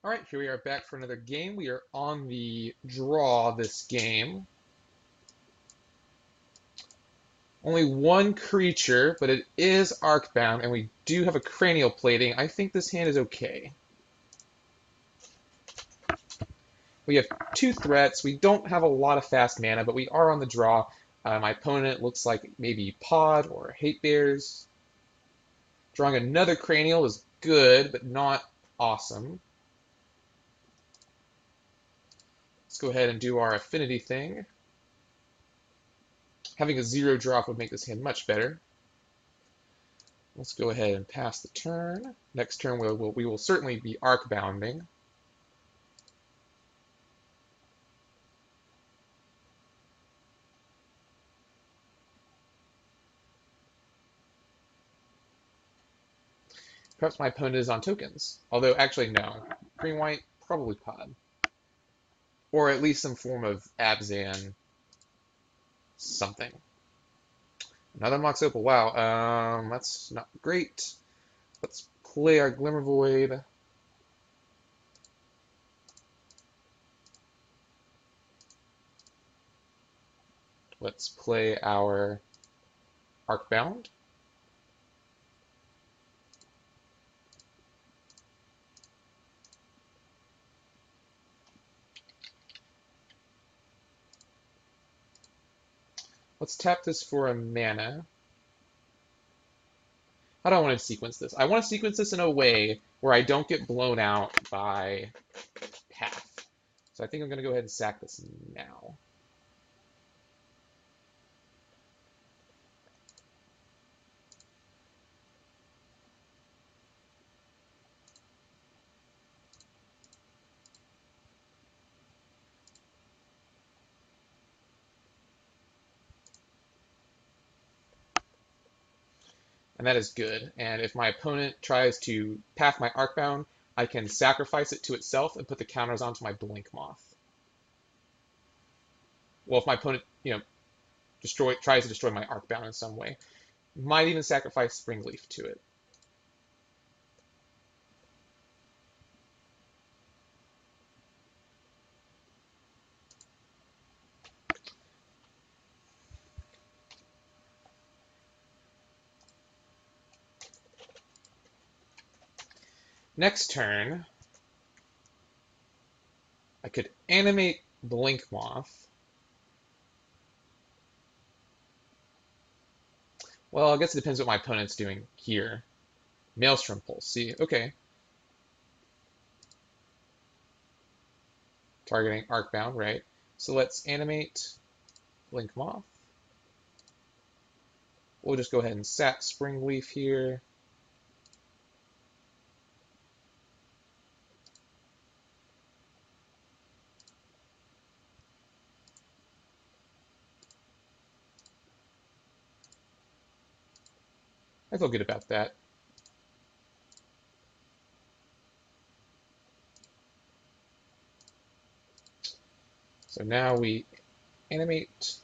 All right, here we are back for another game. We are on the draw this game. Only one creature, but it is Arcbound, and we do have a cranial plating. I think this hand is okay. We have two threats. We don't have a lot of fast mana, but we are on the draw. My opponent looks like maybe Pod or Hate Bears. Drawing another cranial is good, but not awesome. Let's go ahead and do our Affinity thing. Having a 0 drop would make this hand much better. Let's go ahead and pass the turn. Next turn we will certainly be arc bounding. Perhaps my opponent is on tokens. Although, actually, no. Green-white, probably Pod. Or at least some form of Abzan something. Another Mox Opal. Wow, that's not great. Let's play our Glimmer Void. Let's play our Arcbound. Let's tap this for a mana. How do I want to sequence this? I want to sequence this in a way where I don't get blown out by path. So I think I'm going to go ahead and sack this now. And that is good. And if my opponent tries to path my Arcbound, I can sacrifice it to itself and put the counters onto my Blink Moth. Well, if my opponent, tries to destroy my Arcbound in some way, might even sacrifice Springleaf to it. Next turn, I could animate Blink Moth. Well, I guess it depends what my opponent's doing here. Maelstrom Pulse. See, okay. Targeting Arcbound, right? So let's animate Blink Moth. We'll just go ahead and sap Springleaf here. I feel good about that. So now we animate.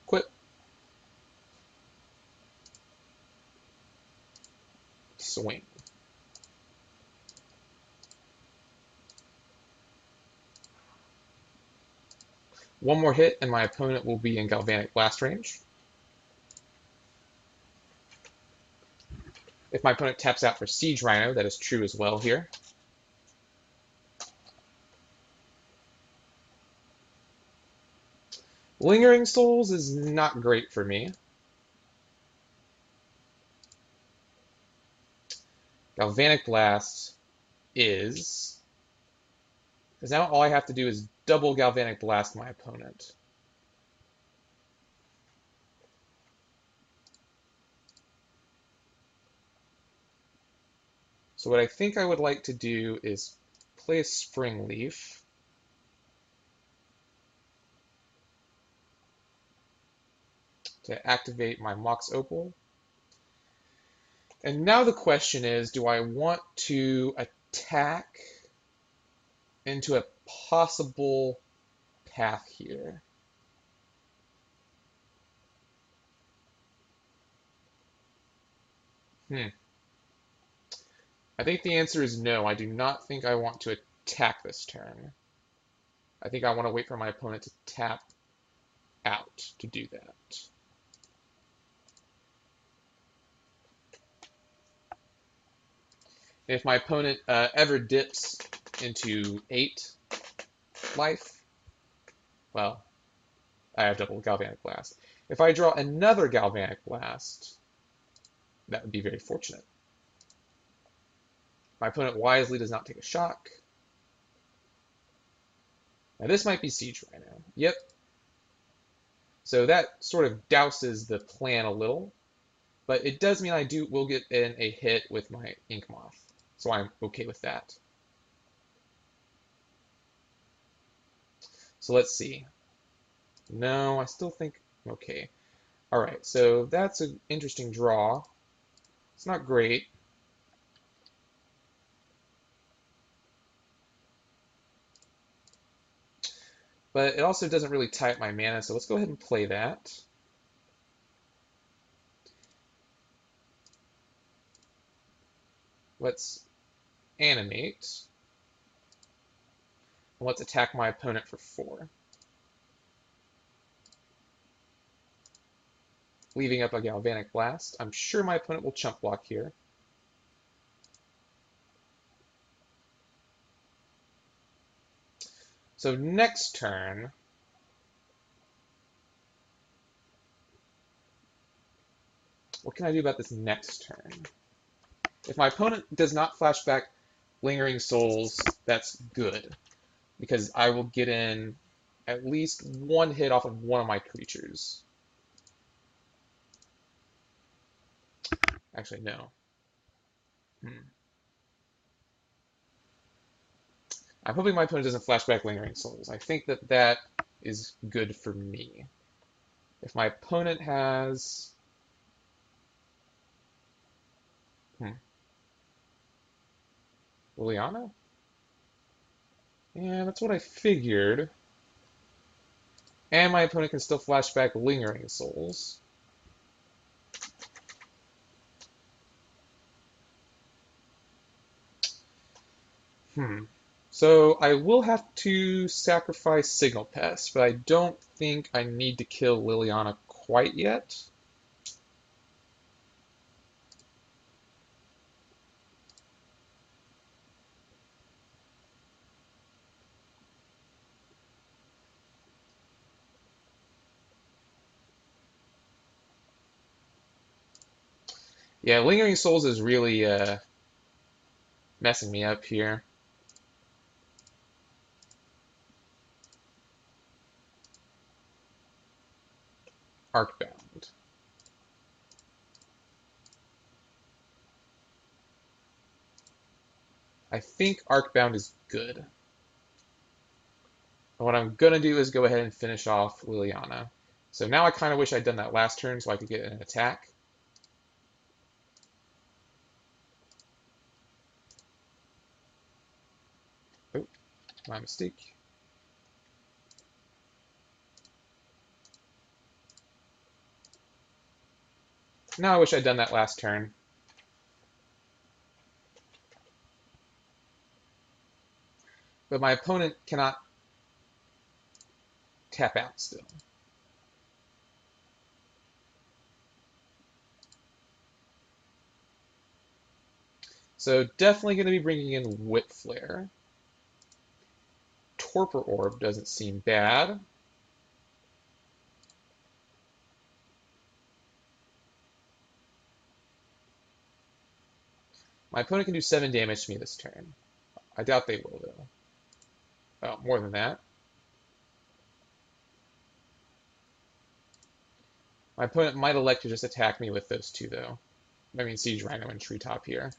Quit. Swing. One more hit and my opponent will be in Galvanic Blast range. If my opponent taps out for Siege Rhino, that is true as well here. Lingering Souls is not great for me. Galvanic Blast is... Because now all I have to do is double Galvanic Blast my opponent. So what I think I would like to do is play a Springleaf. To activate my Mox Opal. And now the question is, do I want to attack into a possible path here? I think the answer is no. I do not think I want to attack this turn. I think I want to wait for my opponent to tap out to do that. If my opponent ever dips into 8 life, well, I have double Galvanic Blast. If I draw another Galvanic Blast, that would be very fortunate. My opponent wisely does not take a shock. Now this might be Siege Rhino. Yep. So that sort of douses the plan a little, but it does mean I will get in a hit with my Ink Moth. So I'm okay with that. So let's see. No, I still think okay. All right, so that's an interesting draw. It's not great. But it also doesn't really tie up my mana, so let's go ahead and play that. Let's animate. And let's attack my opponent for 4. Leaving up a Galvanic Blast. I'm sure my opponent will chump block here. So next turn, what can I do about this next turn? If my opponent does not flashback Lingering Souls, that's good, because I will get in at least 1 hit off of one of my creatures. Actually, no. I'm hoping my opponent doesn't flashback Lingering Souls. I think that that is good for me. If my opponent has... Liliana? Yeah, that's what I figured. And my opponent can still flashback Lingering Souls. So I will have to sacrifice Signal Pest, but I don't think I need to kill Liliana quite yet. Yeah, Lingering Souls is really messing me up here. Arcbound. I think Arcbound is good. And what I'm going to do is go ahead and finish off Liliana. So now I kind of wish I'd done that last turn so I could get an attack. Oh, my mistake. Now I wish I'd done that last turn. But my opponent cannot tap out still. So definitely going to be bringing in Whip Flare. Torpor Orb doesn't seem bad. My opponent can do 7 damage to me this turn. I doubt they will, though. Oh, more than that. My opponent might elect to just attack me with those 2, though. I mean, Siege Rhino and Treetop here.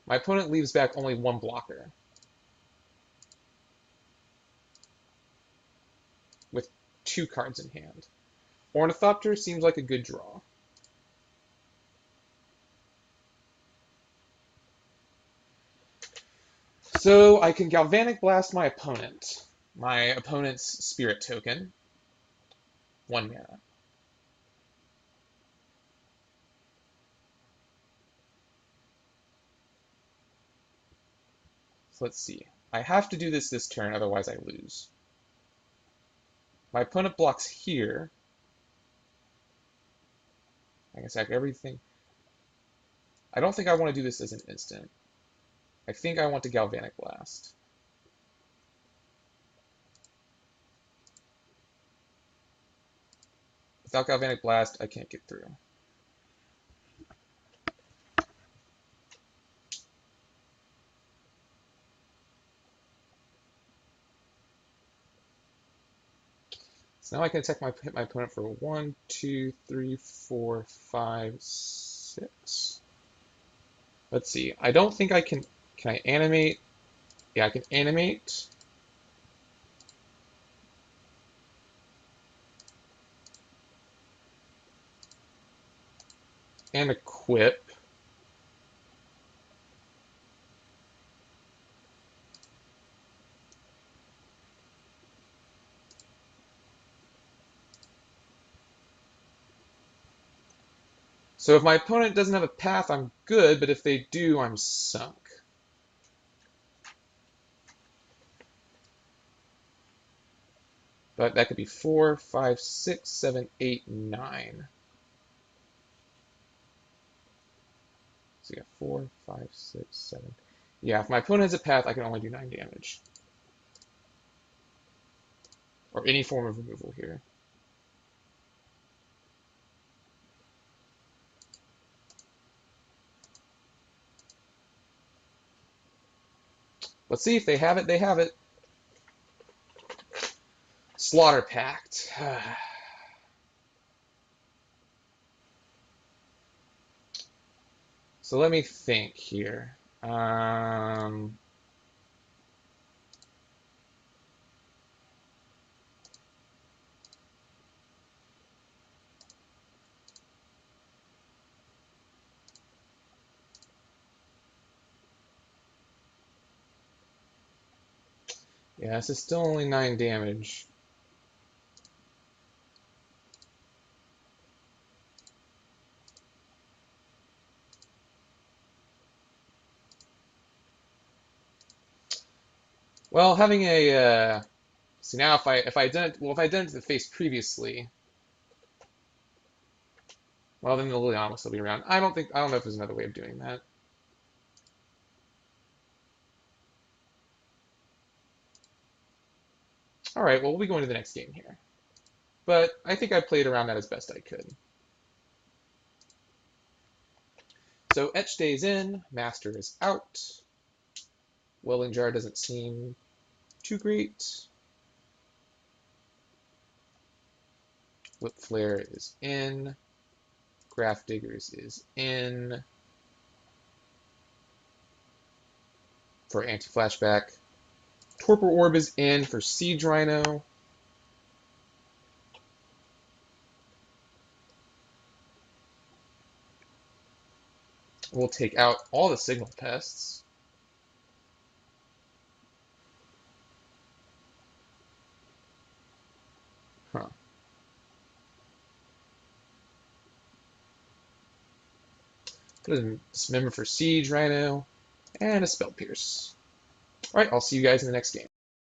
My opponent leaves back only 1 blocker. With 2 cards in hand. Ornithopter seems like a good draw. So I can Galvanic Blast my opponent. My opponent's Spirit token. 1 mana. So let's see. I have to do this turn, otherwise I lose. My opponent blocks here. I can sack everything. I don't think I want to do this as an instant. I think I want to Galvanic Blast. Without Galvanic Blast, I can't get through. So now I can attack hit my opponent for 1, 2, 3, 4, 5, 6. Let's see. I don't think I can. Can I animate? Yeah, I can animate. And equip. So if my opponent doesn't have a path, I'm good, but if they do, I'm sunk. But that could be 4, 5, 6, 7, 8, 9. So yeah, 4, 5, 6, 7. Yeah, if my opponent has a path, I can only do 9 damage. Or any form of removal here. Let's see if they have it. They have it. Slaughter Pact. So let me think here. Yeah, this is still only 9 damage. Well, having a see now if I done it well if I done it to the face previously, well then the Liliana will still be around. I don't know if there's another way of doing that. All right, well we'll be going to the next game here, but I think I played around that as best I could. So Etch stays in, Master is out. Welling Jar doesn't seem too great. Whip Flare is in. Graph Diggers is in. For anti-flashback. Torpor Orb is in for Siege Rhino. We'll take out all the Signal Pests. Huh. Put in Dismember for Siege Rhino. And a Spell Pierce. Alright, I'll see you guys in the next game.